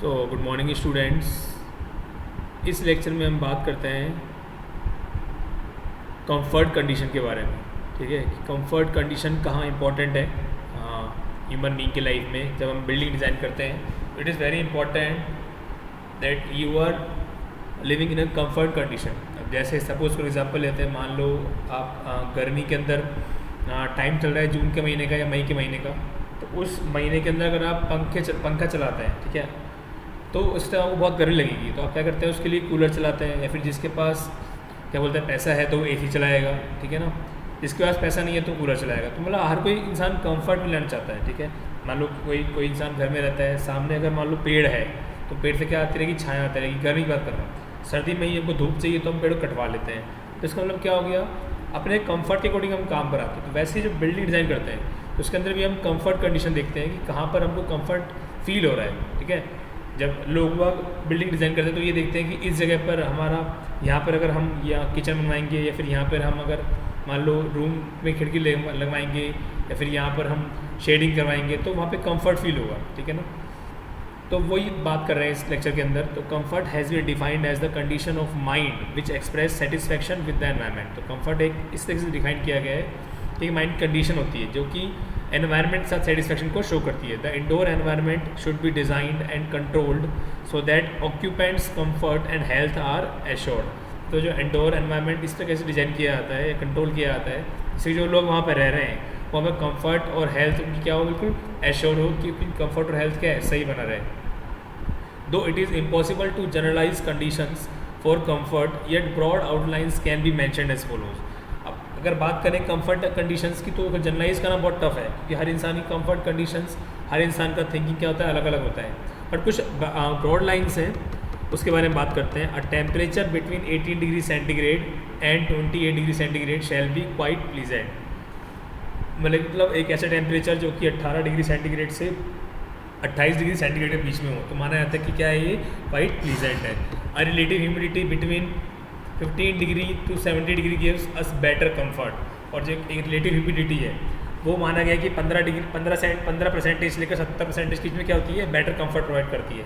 Good morning students. इस lecture में हम बात करते हैं कंफर्ट कंडीशन के बारे में। ठीक है, कंफर्ट कंडीशन कहाँ इंपॉर्टेंट है ह्यूमन बीइंग के लाइफ में। जब हम बिल्डिंग डिज़ाइन करते हैं, it is very important that you are living in a comfort condition. अब जैसे सपोज फॉर एग्जांपल लेते हैं, मान लो आप गर्मी के अंदर टाइम चल रहा है जून के महीने का या मई के महीने का, तो उस महीने के अंदर अगर आप पंखा चलाते हैं, ठीक है, तो उस टाइम आपको बहुत गर्मी लगेगी। तो आप क्या करते हैं, उसके लिए कूलर चलाते हैं, या फिर जिसके पास क्या बोलते हैं पैसा है तो वो एसी चलाएगा, ठीक है ना। जिसके पास पैसा नहीं है तो कूलर चलाएगा। तो मतलब हर कोई इंसान कंफर्ट में लेना चाहता है, ठीक है। मान लो कोई इंसान घर में रहता है, सामने अगर मान लो पेड़ है तो पेड़ से क्या आती रहेगी, छाया आती रहेगी। गर्मी की बात कर रहा हूँ, सर्दी में ही हमको धूप चाहिए तो हम पेड़ को कटवा लेते हैं। तो इसका मतलब क्या हो गया, अपने कंफर्ट के अकॉर्डिंग हम काम पर आते हैं। तो वैसे ही जो बिल्डिंग डिज़ाइन करते हैं उसके अंदर भी हम कंफर्ट कंडीशन देखते हैं कि कहाँ पर हमको कंफर्ट फील हो रहा है, ठीक है। जब लोग बिल्डिंग डिज़ाइन करते हैं तो ये देखते हैं कि इस जगह पर हमारा, यहाँ पर अगर हम या किचन बनवाएंगे, या फिर यहाँ पर हम अगर मान लो रूम में खिड़की लगवाएंगे, या फिर यहाँ पर हम शेडिंग करवाएंगे, तो वहाँ पे कंफर्ट फील होगा, ठीक है ना। तो वही बात कर रहे हैं इस लेक्चर के अंदर। तो comfort has been defined as the condition of mind which express satisfaction with the environment. तो कंफर्ट एक इस तरह से डिफाइन किया गया है कि माइंड कंडीशन होती है जो कि एनवायरनमेंट के साथ सेटिस्फैक्शन को शो करती है। The indoor environment should be designed and controlled so that occupants comfort and health are assured. तो जो इंडोर एनवायरनमेंट इस तरह से डिज़ाइन किया जाता है या कंट्रोल किया जाता है, इससे जो लोग वहाँ पर रह रहे हैं वहाँ पर कंफर्ट और हेल्थ उनकी क्या हो, बिल्कुल एश्योर हो, क्योंकि कंफर्ट और हेल्थ क्या है, सही बना रहे। Though it is impossible to generalise conditions for comfort, yet broad outlines can be mentioned as follows. अब अगर बात करें कंफर्ट कंडीशंस की, तो जनरलाइज करना बहुत टफ है, क्योंकि हर इंसान की कंफर्ट कंडीशंस, हर इंसान का थिंकिंग क्या होता है, अलग अलग होता है। बट कुछ ब्रॉड लाइन्स हैं, उसके बारे में बात करते हैं। अ temperature between 18 degree centigrade and 28 degree centigrade shell be quite pleasant. मतलब एक ऐसा टेम्परेचर जो कि 18 डिग्री सेंटीग्रेड से 28 डिग्री सेंटीग्रेड के बीच में हो, तो माना जाता है कि क्या है, ये क्वाइट प्लीजेंट है। A relative humidity between 15 degree to 70 degree gives us better comfort. और जो एक रिलेटिव ह्यूमिडिटी है वो माना गया कि 15% लेकर 70% के बीच में क्या होती है, बेटर कंफर्ट प्रोवाइड करती है।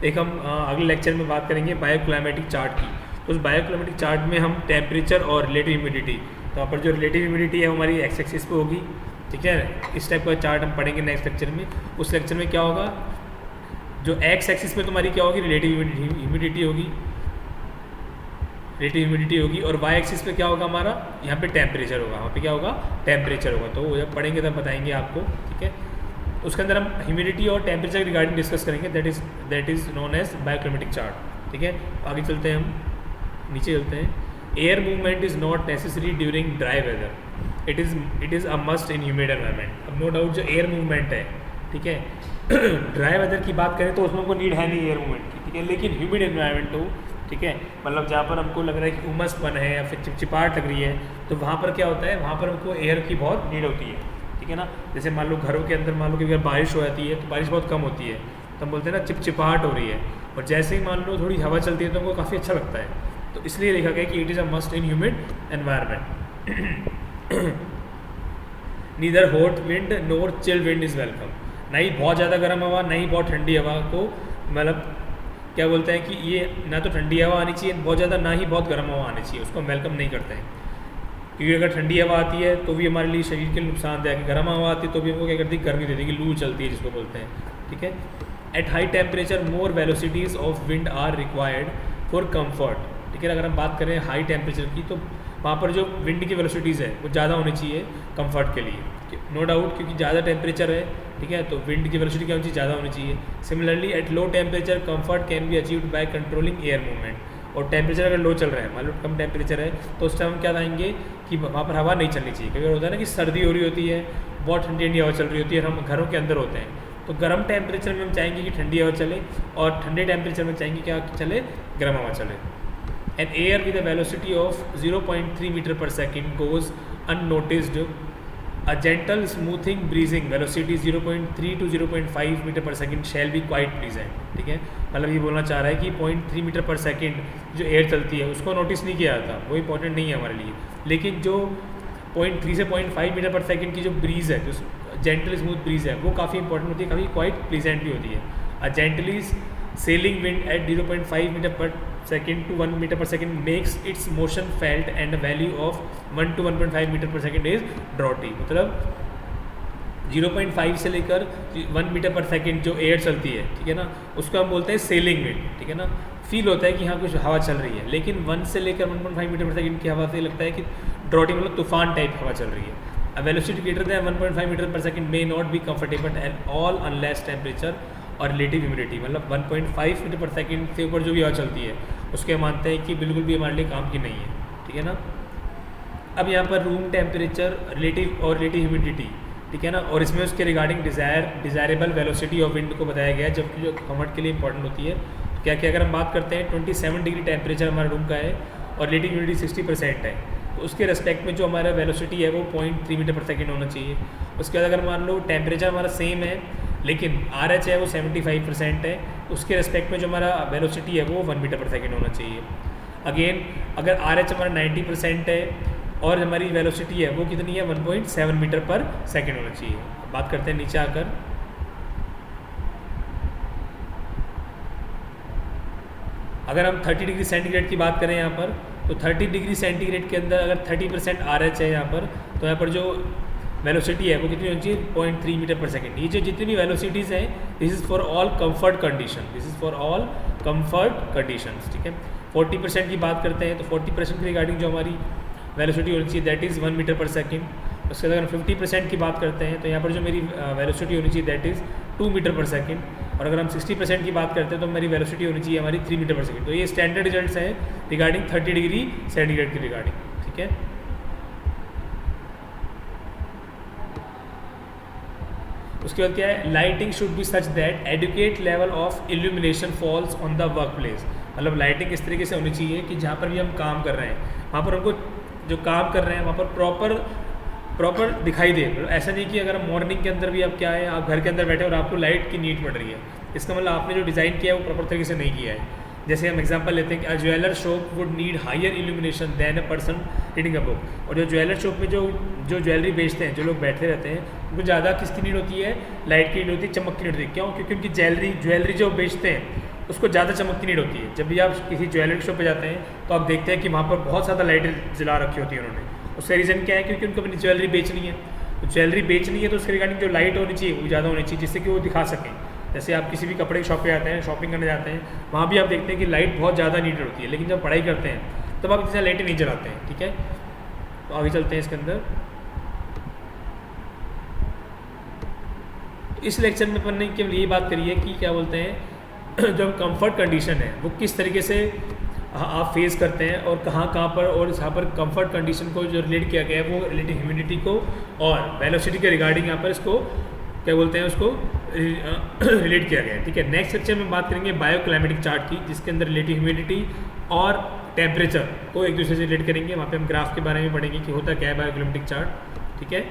एक हम अगले लेक्चर में बात करेंगे बायोक्लाइमेटिक चार्ट की। तो उस बायोक्लाइमेटिक चार्ट में हम टेम्परेचर और रिलेटिव ह्यूमिडिटी, तो यहाँ पर जो रिलेटिव ह्यूमिडिटी है हमारी एक्स एक्सिस पे होगी, ठीक है। इस टाइप का चार्ट हम पढ़ेंगे नेक्स्ट लेक्चर में। उस लेक्चर में क्या होगा, जो एक्स एक्सिस पे तुम्हारी क्या होगी, रिलेटिव ह्यूमिडिटी होगी, रिलेटिव ह्यूमिडिटी होगी, और वाई एक्सिस पे क्या होगा हमारा, यहाँ पे टेम्परेचर होगा, वहाँ पे क्या होगा, टेम्परेचर होगा। तो जब पढ़ेंगे तब बताएंगे आपको, ठीक है। उसके अंदर हम ह्यूमिडिटी और टेम्परेचर रिगार्डिंग डिस्कस करेंगे, that is known as bioclimatic chart, ठीक है। आगे चलते हैं, हम नीचे चलते हैं। Air movement is not necessary during dry weather, it is a must in humid environment. अब नो डाउट जो एयर मूवमेंट है, ठीक है, ड्राई वेदर की बात करें तो उसमें हमको नीड है नहीं एयर मूवमेंट की, ठीक है। लेकिन ह्यूमिड एनवायरनमेंट हो, ठीक है, मतलब जहाँ पर हमको लग रहा है कि उमसपन है या फिर चिपचिपाहट लग रही है, तो वहाँ पर क्या होता है, वहाँ पर हमको एयर की बहुत नीड होती है, ठीक है ना। जैसे मान लो घरों के अंदर मान लो कि अगर बारिश हो जाती है तो बारिश बहुत कम होती है, तो हम बोलते हैं ना चिपचिपाहट हो रही है, और जैसे ही मान लो थोड़ी हवा चलती है तो हमको काफ़ी अच्छा लगता है। तो इसलिए लिखा गया कि it is a must in humid environment. Neither hot wind NOR chill wind is welcome. ना ही बहुत ज़्यादा गर्म हवा, ना ही बहुत ठंडी हवा को, मतलब क्या बोलते हैं कि ये ना तो ठंडी हवा आनी चाहिए बहुत ज़्यादा, ना ही बहुत गर्म हवा आनी चाहिए, उसको वेलकम नहीं करते हैं। क्योंकि अगर ठंडी हवा आती है तो भी हमारे लिए शरीर के लिए नुकसानदायक है, गर्म हवा आती है तो भी हमको क्या करती है, गर्मी देती है, लू चलती है जिसको बोलते हैं, ठीक है। At high temperature more velocities of wind are required for comfort, ठीक है। अगर हम बात करें हाई टेम्परेचर की, तो वहाँ पर जो विंड की वेलोसिटीज़ है वो ज़्यादा होनी चाहिए कंफर्ट के लिए, नो डाउट, क्योंकि ज़्यादा टेम्परेचर है, ठीक है, तो विंड की वेलोसिटी क्या होनी चाहिए, ज़्यादा होनी चाहिए। Similarly at low temperature comfort can be achieved by controlling air movement. और टेम्परेचर अगर लो चल रहा है, मान लो कम टेम्परेचर है, तो उस टाइम हम क्या चाहेंगे कि वहाँ पर हवा नहीं चलनी चाहिए। कभी होता है ना कि सर्दी हो रही होती है, बहुत ठंडी ठंडी हवा चल रही होती है, और हम घरों के अंदर होते हैं, तो गर्म टेम्परेचर में हम चाहेंगे कि ठंडी हवा चले, और ठंडे टेम्परेचर में चाहेंगे क्या चले, गर्म हवा चले। An air with a velocity of 0.3 metre per second goes unnoticed. A gentle smoothing breezing velocity 0.3 to 0.5 metre per second shall be quite pleasant, ठीक है। मतलब ये बोलना चाह रहा है कि 0.3 मीटर पर सेकेंड जो एयर चलती है उसको नोटिस नहीं किया जाता, वो इंपॉर्टेंट नहीं है हमारे लिए। लेकिन जो 0.3 से 0.5 मीटर पर सेकेंड की जो ब्रीज़ है, जो जेंटल स्मूथ ब्रीज़ है, वो काफ़ी इंपॉर्टेंट होती है, काफ़ी क्वाइट प्लीजेंट भी होती है। A gently sailing wind at 0.5 metre per second to 1 metre per second makes its motion felt and value of 1 to 1.5 metre per second is draughty. मतलब 0.5 से लेकर 1 मीटर पर सेकेंड जो एयर चलती है, ठीक है ना, उसको हम बोलते हैं सेलिंग विंड, ठीक है ना। फील होता है कि हाँ कुछ हवा चल रही है, लेकिन 1 से लेकर 1.5 मीटर पर सेकेंड की हवा से लगता है कि ड्रॉटी मतलब तूफान टाइप हवा चल रही है। A velocity greater than 1.5 metre per second may not be comfortable at all unless temperature और relative humidity, मतलब 1.5 मीटर पर सेकेंड से ऊपर जो भी हवा चलती है उसके मानते हैं कि बिल्कुल भी हमारे लिए काम की नहीं है, ठीक है ना। अब यहाँ पर रूम टेम्परेचर, रिलेटिव ह्यूमिडिटी, ठीक है ना, और इसमें उसके regarding desirable velocity of wind को बताया गया है, जबकि जो कम्फर्ट के लिए इंपॉर्टेंट होती है। तो क्या क्या अगर हम बात करते हैं 27 डिग्री टेम्परेचर हमारे रूम का है और रिलेटिव ह्यूमिडिटी 60% है, तो उसके रेस्पेक्ट में जो हमारा वेलोसिटी है वो 0.3 मीटर पर सेकेंड होना चाहिए। उसके बाद अगर मान लो टेम्परेचर हमारा सेम है लेकिन RH है वो 75% है, उसके रेस्पेक्ट में जो हमारा वेलोसिटी है वो 1 मीटर पर सेकेंड होना चाहिए। अगेन अगर RH हमारा 90% है और हमारी वेलोसिटी है वो कितनी है 1.7 मीटर पर सेकेंड होना चाहिए। बात करते हैं नीचे आकर, अगर हम 30 डिग्री सेंटीग्रेड की बात करें यहाँ पर, तो 30 डिग्री सेंटीग्रेड के अंदर अगर 30% RH है यहाँ पर, तो यहाँ पर जो वेलोसिटी है वो कितनी होनी चाहिए 0.3 मीटर पर सेकेंड। ये जो जितनी भी वेलोसिटीज़ हैं this is for all comfort condition, this is for all comfort conditions, ठीक है। 40% की बात करते हैं तो 40% के रिगार्डिंग जो हमारी वेलोसिटी होनी चाहिए that is 1 metre per second. उसके बाद अगर 50% की बात करते हैं तो यहाँ पर जो मेरी वेलोसिटी होनी चाहिए that is 2 metre per second. और अगर हम 60% की बात करते हैं तो मेरी वेलोसिटी होनी चाहिए हमारी 3 मीटर पर सेकेंड। तो ये स्टैंडर्ड रिजल्ट्स हैं रिगार्डिंग 30 डिग्री सेंटीग्रेड की रिगार्डिंग, ठीक है। उसके बाद क्या है, lighting should be such that adequate level of illumination falls on the work place. मतलब लाइटिंग इस तरीके से होनी चाहिए कि जहाँ पर भी हम काम कर रहे हैं वहाँ पर हमको जो काम कर रहे हैं वहाँ पर प्रॉपर दिखाई दे। ऐसा नहीं कि अगर हम मॉर्निंग के अंदर भी आप क्या है, आप घर के अंदर बैठे और आपको लाइट की नीड पड़ रही है, इसका मतलब आपने जो डिज़ाइन किया है वो प्रॉपर तरीके से नहीं किया है। जैसे हम एग्जांपल लेते हैं कि a jeweller shop would need higher illumination than a person reading a book. और जो ज्वेलर शॉप में जो ज्वेलरी बेचते हैं, जो लोग बैठे रहते हैं, उनको ज़्यादा किसकी नीड होती है, लाइट की नीड होती है, चमक की नीड होती है। क्यों? क्योंकि उनकी ज्वेलरी जो बेचते हैं उसको ज़्यादा चमक की नीड होती है। जब भी आप किसी ज्वेलरी शॉप पर जाते हैं तो आप देखते हैं कि वहाँ पर बहुत ज़्यादा लाइटें जला रखी होती है उन्होंने। उसका रीज़न क्या है, क्योंकि उनको अपनी ज्वेलरी बेचनी है। तो ज्वेलरी बेचनी है तो उसके रिगार्डिंग जो लाइट होनी चाहिए वो ज़्यादा होनी चाहिए जिससे कि वो दिखा सकें। जैसे आप किसी भी कपड़े की शॉप पे जाते हैं, शॉपिंग करने जाते हैं, वहाँ भी आप देखते हैं कि लाइट बहुत ज़्यादा नीडेड होती है, लेकिन जब पढ़ाई करते हैं तब आप इतनी लाइटें नहीं जलाते हैं, ठीक है। तो आगे चलते हैं इसके अंदर। इस लेक्चर में अपन ने केवल यही बात करी है कि क्या बोलते हैं जो कंफर्ट कंडीशन है वो किस तरीके से आप फेस करते हैं और कहाँ पर, और यहाँ पर कंफर्ट कंडीशन को जो रिलेट किया गया है वो रिलेटिव ह्यूमिडिटी को और वेलोसिटी के रिगार्डिंग यहाँ पर इसको क्या बोलते हैं उसको रिलेट किया गया है, ठीक है। नेक्स्ट लेक्चर में बात करेंगे बायोक्लाइमेटिक चार्ट की, जिसके अंदर रिलेटिव ह्यूमिडिटी और टेम्परेचर को एक दूसरे से रिलेट करेंगे। वहाँ पे हम ग्राफ के बारे में पढ़ेंगे कि होता क्या है बायोक्लाइमेटिक चार्ट, ठीक है।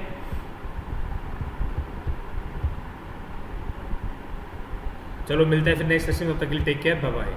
चलो मिलते हैं फिर नेक्स्ट सेशन में, तब तक के लिए टेक केयर, बाय बाय।